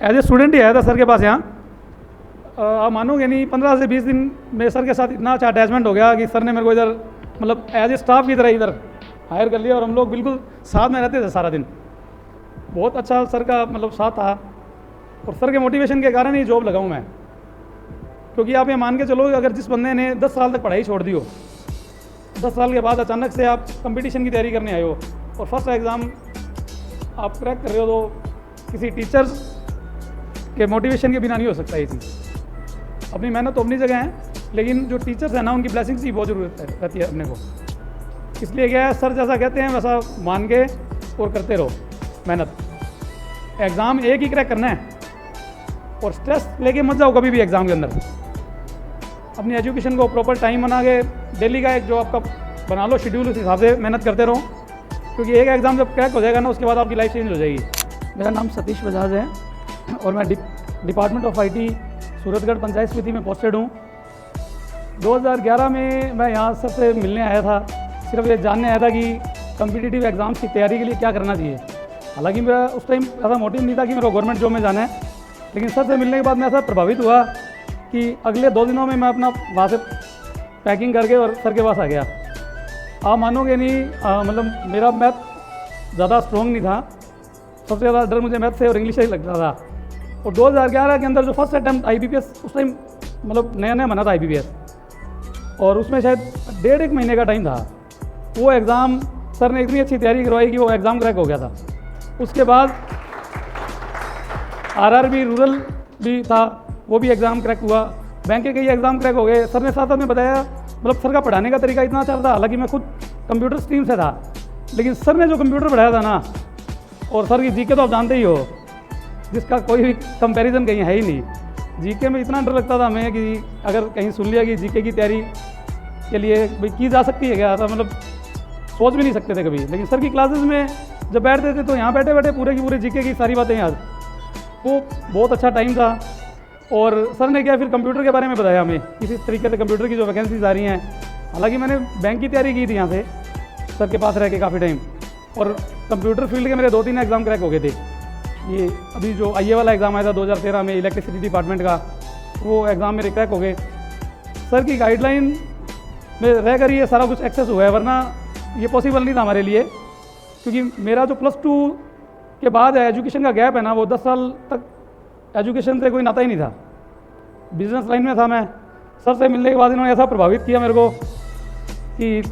As a student ही आया था sir के पास यहाँ। आप मानोगे नहीं, 15 से 20 दिन में सर के साथ इतना अच्छा अटैचमेंट हो गया कि सर ने मेरे को इधर मतलब एज ए स्टाफ की तरह इधर हायर कर लिया और हम लोग बिल्कुल साथ में रहते थे सारा दिन। बहुत अच्छा सर का मतलब साथ था और सर के मोटिवेशन के कारण ही जॉब लगाऊँ मैं। क्योंकि आप ये मान के चलो, अगर जिस बंदे ने 10 साल तक पढ़ाई छोड़ दी हो, 10 साल के बाद अचानक से आप कंपटीशन की तैयारी करने आए हो और फर्स्ट एग्ज़ाम आप क्रैक कर रहे हो, तो किसी टीचर्स के मोटिवेशन के बिना नहीं हो सकता ये चीज़। अपनी मेहनत तो अपनी जगह है, लेकिन जो टीचर्स हैं ना, उनकी ब्लेसिंग्स की बहुत ज़रूरत रहती है अपने को। इसलिए क्या है, सर जैसा कहते हैं वैसा मान के और करते रहो मेहनत। एग्ज़ाम एक ही क्रैक करना है और स्ट्रेस लेके मत जाओ कभी भी एग्ज़ाम के अंदर। अपनी एजुकेशन को प्रॉपर टाइम बना के डेली का एक जो आपका बना लो शेड्यूल, उस हिसाब से मेहनत करते रहो, क्योंकि एक एग्ज़ाम जब क्रैक हो जाएगा ना, उसके बाद आपकी लाइफ चेंज हो जाएगी। मेरा नाम सतीश बजाज है और मैं department of IT Suratgarh panchayat समिति में पोस्टेड हूँ। 2011 में मैं यहाँ सर से मिलने आया था, सिर्फ ये जानने आया था कि कम्पिटिटिव एग्ज़ाम्स की तैयारी के लिए क्या करना चाहिए। हालांकि मेरा उस टाइम ऐसा मोटिव नहीं था कि मेरे को गवर्नमेंट जॉब में जाना है, लेकिन सर से मिलने के बाद मैं ऐसा प्रभावित हुआ कि अगले 2 दिनों में मैं अपना वहाँ से पैकिंग करके और सर के पास आ गया। आप मानोगे नहीं, मतलब मेरा मैथ ज़्यादा स्ट्रॉन्ग नहीं था, सबसे ज़्यादा डर मुझे मैथ से और इंग्लिश से ही लगता था। और 2011 के अंदर जो फर्स्ट अटैम्प्ट IBPS, उस टाइम मतलब नया नया बना था IBPS, और उसमें शायद 1.5 महीने का टाइम था। वो एग्ज़ाम सर ने इतनी अच्छी तैयारी करवाई कि वो एग्ज़ाम क्रैक हो गया था। उसके बाद RRB रूरल भी था, वो भी एग्ज़ाम क्रैक हुआ। बैंक के कई एग्ज़ाम क्रैक हो गए। सर ने साथ साथ में बताया, मतलब सर का पढ़ाने का तरीका इतना अच्छा था। हालांकि मैं खुद कंप्यूटर स्ट्रीम से था, लेकिन सर ने जो कंप्यूटर पढ़ाया था ना, और सर की जीके तो आप जानते ही हो, जिसका कोई भी कंपैरिजन कहीं है ही नहीं। जीके में इतना डर लगता था हमें कि अगर कहीं सुन लिया कि जीके की तैयारी के लिए भाई की जा सकती है क्या, तो मतलब सोच भी नहीं सकते थे कभी। लेकिन सर की क्लासेस में जब बैठते थे तो यहाँ बैठे बैठे पूरे की पूरे जीके की सारी बातें याद। वो बहुत अच्छा टाइम था। और सर ने क्या फिर कंप्यूटर के बारे में बताया हमें, किसी तरीके से कंप्यूटर की जो वैकेंसीज आ रही हैं। हालांकि मैंने बैंक की तैयारी की थी यहाँ से सर के पास रह के काफ़ी टाइम, और कंप्यूटर फील्ड के मेरे 2-3 एग्ज़ाम क्रैक हो गए थे। ये अभी जो IA वाला एग्ज़ाम आया था 2013 में इलेक्ट्रिसिटी डिपार्टमेंट का, वो एग्ज़ाम मेरे क्रैक हो गए। सर की गाइडलाइन में रह कर ये सारा कुछ एक्सेस हुआ है, वरना ये पॉसिबल नहीं था हमारे लिए। क्योंकि मेरा जो +2 के बाद एजुकेशन का गैप है ना, वो 10 साल तक एजुकेशन से कोई नाता ही नहीं था। बिजनेस लाइन में था मैं। सर से मिलने के बाद इन्होंने ऐसा प्रभावित किया मेरे को कि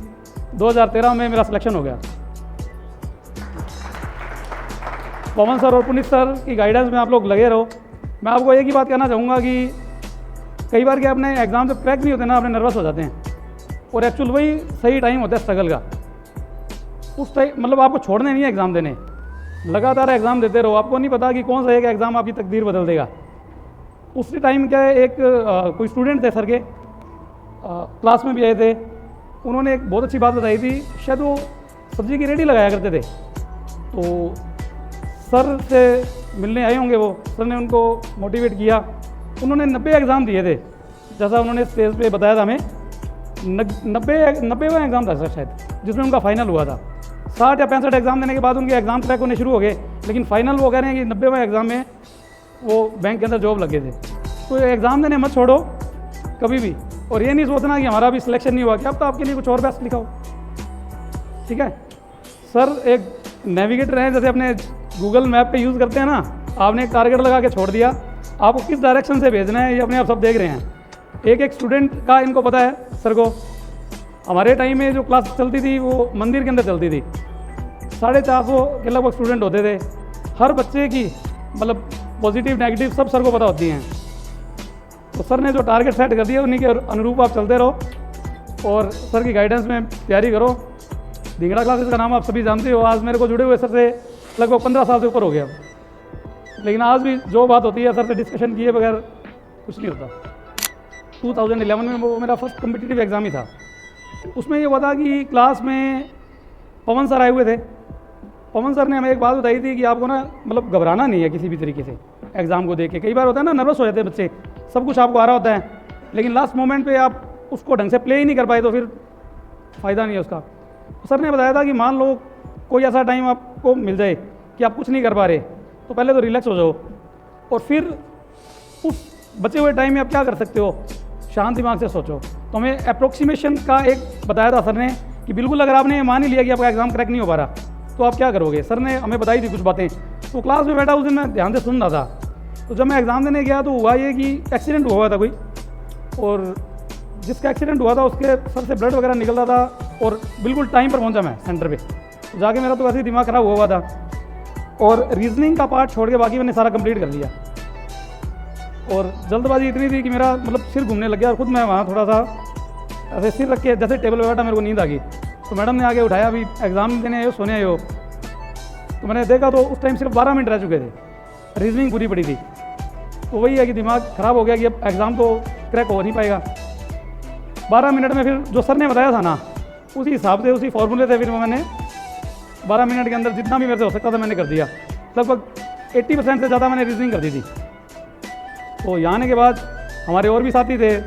2013 में मेरा सिलेक्शन हो गया। पवन सर और पुनीत सर की गाइडेंस में आप लोग लगे रहो। मैं आपको एक ही बात कहना चाहूँगा कि कई बार क्या अपने एग्ज़ाम जब क्रैक नहीं होते ना, अपने नर्वस हो जाते हैं, और एक्चुअल वही सही टाइम होता है स्ट्रगल का। उस टाइम मतलब आपको छोड़ने नहीं है एग्ज़ाम देने, लगातार एग्ज़ाम देते रहो। आपको नहीं पता कि कौन सा एक एग्ज़ाम आपकी तकदीर बदल देगा। उसी टाइम क्या है, एक कोई स्टूडेंट थे सर के, क्लास में भी आए थे। उन्होंने एक बहुत अच्छी बात बताई थी, शायद वो सब्जी की रेडी लगाया करते थे। तो सर से मिलने आए होंगे वो, सर ने उनको मोटिवेट किया। उन्होंने 90 एग्ज़ाम दिए थे, जैसा उन्होंने स्टेज पे बताया था हमें। 90वां एग्ज़ाम था सर शायद, जिसमें उनका फाइनल हुआ था। 60 या 65 एग्ज़ाम देने के बाद उनके एग्ज़ाम क्रैक होने शुरू हो गए, लेकिन फाइनल वो कह रहे हैं कि 90वें एग्ज़ाम में वो बैंक के अंदर जॉब लगे थे। तो एग्ज़ाम देने मत छोड़ो कभी भी, और ये नहीं सोचना कि हमारा भी सिलेक्शन नहीं हुआ, क्या अब तो आपके लिए कुछ और बेस्ट लिखा हो। ठीक है, सर एक नेविगेटर हैं, जैसे अपने गूगल मैप पे यूज़ करते हैं ना। आपने एक टारगेट लगा के छोड़ दिया, आपको किस डायरेक्शन से भेजना है ये अपने आप सब देख रहे हैं। एक स्टूडेंट का इनको पता है सर को। हमारे टाइम में जो क्लास चलती थी वो मंदिर के अंदर चलती थी, 450 के लगभग स्टूडेंट होते थे। हर बच्चे की मतलब पॉजिटिव नेगेटिव सब सर को पता होती हैं। तो सर ने जो टारगेट सेट कर दिया, उन्हीं के अनुरूप आप चलते रहो और सर की गाइडेंस में तैयारी करो। धिंगड़ा क्लासेस का नाम आप सभी जानते हो। आज मेरे को जुड़े हुए सर से लगभग 15 साल से ऊपर हो गया, लेकिन आज भी जो बात होती है सर से डिस्कशन किए बगैर कुछ नहीं होता। 2011 में वो मेरा फर्स्ट कम्पिटिटिव एग्ज़ाम ही था। उसमें ये हुआ था कि क्लास में पवन सर आए हुए थे। पवन सर ने हमें एक बात बताई थी कि आपको ना मतलब घबराना नहीं है किसी भी तरीके से एग्ज़ाम को देख के। कई बार होता है ना, नर्वस हो जाते हैं बच्चे, सब कुछ आपको आ रहा होता है, लेकिन लास्ट मोमेंट पे आप उसको ढंग से प्ले ही नहीं कर पाए तो फिर फ़ायदा नहीं है उसका। सर ने बताया था कि मान लो कोई ऐसा टाइम आपको मिल जाए कि आप कुछ नहीं कर पा रहे, तो पहले तो रिलैक्स हो जाओ और फिर उस बचे हुए टाइम में आप क्या कर सकते हो, शांत दिमाग से सोचो। तो हमें अप्रोक्सीमेशन का एक बताया था सर ने कि बिल्कुल अगर आपने ये मान ही लिया कि आपका एग्ज़ाम क्रैक नहीं हो पा रहा तो आप क्या करोगे। सर ने हमें बताई थी कुछ बातें, तो क्लास में बैठा उस दिन मैं ध्यान से सुन रहा था। तो जब मैं एग्ज़ाम देने गया तो हुआ ये कि एक्सीडेंट हुआ था कोई, और जिसका एक्सीडेंट हुआ था उसके सर से ब्लड वगैरह निकल रहा था, और बिल्कुल टाइम पर पहुंचा मैं सेंटर पे। तो जाके मेरा तो वैसे ही दिमाग ख़राब हुआ था, और रीजनिंग का पार्ट छोड़ के बाकी मैंने सारा कंप्लीट कर लिया। और जल्दबाजी इतनी थी कि मेरा मतलब सिर घूमने लग गया, और खुद मैं वहाँ थोड़ा सा ऐसे सिर रख के जैसे टेबल पर बैठा मेरे को नींद आ गई। तो मैडम ने आगे उठाया, अभी एग्ज़ाम देने आए हो, सोने आए हो। तो मैंने देखा तो उस टाइम सिर्फ 12 मिनट रह चुके थे, रीजनिंग पूरी पड़ी थी। तो वही है कि दिमाग ख़राब हो गया कि अब एग्ज़ाम तो क्रैक हो नहीं पाएगा। 12 मिनट में फिर जो सर ने बताया था ना, उसी हिसाब से उसी फॉर्मूले से फिर मैंने 12 मिनट के अंदर जितना भी मेरे से हो सकता था मैंने कर दिया। लगभग 80% से ज़्यादा मैंने रीजनिंग कर दी थी। तो यहाँ आने के बाद हमारे और भी साथी थे,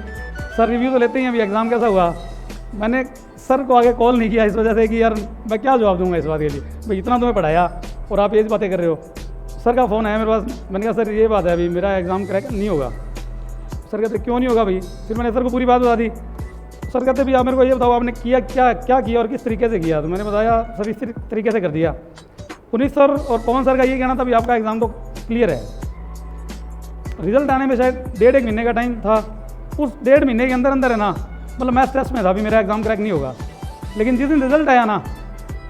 सर रिव्यू तो लेते ही हैं अभी एग्ज़ाम कैसा हुआ। मैंने सर को आगे कॉल नहीं किया इस वजह से कि यार मैं क्या जवाब दूंगा इस बात के लिए, भाई इतना तुम्हें पढ़ाया और आप ये बातें कर रहे हो। सर का फ़ोन आया मेरे पास, मैंने कहा सर ये बात है अभी मेरा एग्ज़ाम क्रैक नहीं होगा। सर कहते क्यों नहीं होगा भाई। फिर मैंने सर को पूरी बात बता दी। सर कहते भी आप मेरे को ये बताओ आपने किया क्या क्या किया और किस तरीके से किया। तो मैंने बताया सर इस तरीके से कर दिया। पुनीत सर और पवन सर का ये कहना था भी आपका एग्ज़ाम तो क्लियर है। रिजल्ट आने में शायद 1.5 महीने का टाइम था। उस 1.5 महीने के अंदर अंदर है ना, मतलब मैं स्ट्रेस में था भी मेरा एग्ज़ाम क्रैक नहीं होगा। लेकिन जिस दिन रिजल्ट आया ना,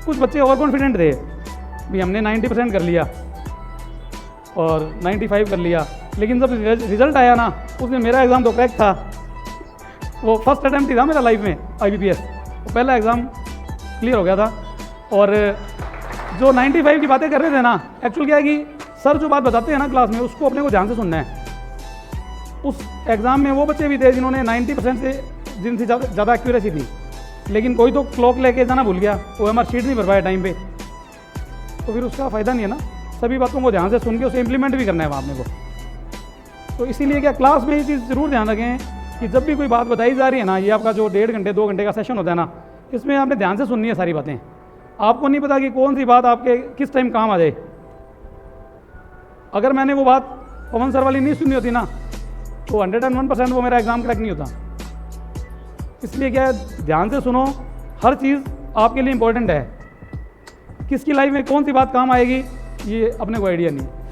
कुछ बच्चे ओवर कॉन्फिडेंट थे भी हमने 90% कर लिया और 95 कर लिया। लेकिन जब रिजल्ट आया ना, उस दिन मेरा एग्ज़ाम तो क्रैक था। वो फर्स्ट अटैम्प्ट ही था मेरा लाइफ में IBPS, तो पहला एग्ज़ाम क्लियर हो गया था। और जो 95 की बातें कर रहे थे ना, एक्चुअल क्या है कि सर जो बात बताते हैं ना क्लास में, उसको अपने को ध्यान से सुनना है। उस एग्ज़ाम में वो बच्चे भी थे जिन्होंने 90% से जिनसे ज़्यादा एक्यूरेसी थी, लेकिन कोई तो क्लॉक लेके जाना भूल गया, वो हमारा शीट नहीं भर पाया टाइम पे। तो फिर उसका फ़ायदा नहीं है ना। सभी बातों को ध्यान से सुन के उसे इम्प्लीमेंट भी करना है वहाँ अपने को। तो इसीलिए क्या क्लास में ये चीज़ ज़रूर ध्यान रखें कि जब भी कोई बात बताई जा रही है ना, ये आपका जो 1.5 घंटे 2 घंटे का सेशन होता है ना, इसमें आपने ध्यान से सुननी है सारी बातें। आपको नहीं पता कि कौन सी बात आपके किस टाइम काम आ जाए। अगर मैंने वो बात पवन सर वाली नहीं सुनी होती ना, तो 101% वो मेरा एग्ज़ाम क्रैक नहीं होता। इसलिए क्या है, ध्यान से सुनो, हर चीज़ आपके लिए इम्पोर्टेंट है। किसकी लाइफ में कौन सी बात काम आएगी ये अपने को आइडिया नहीं है।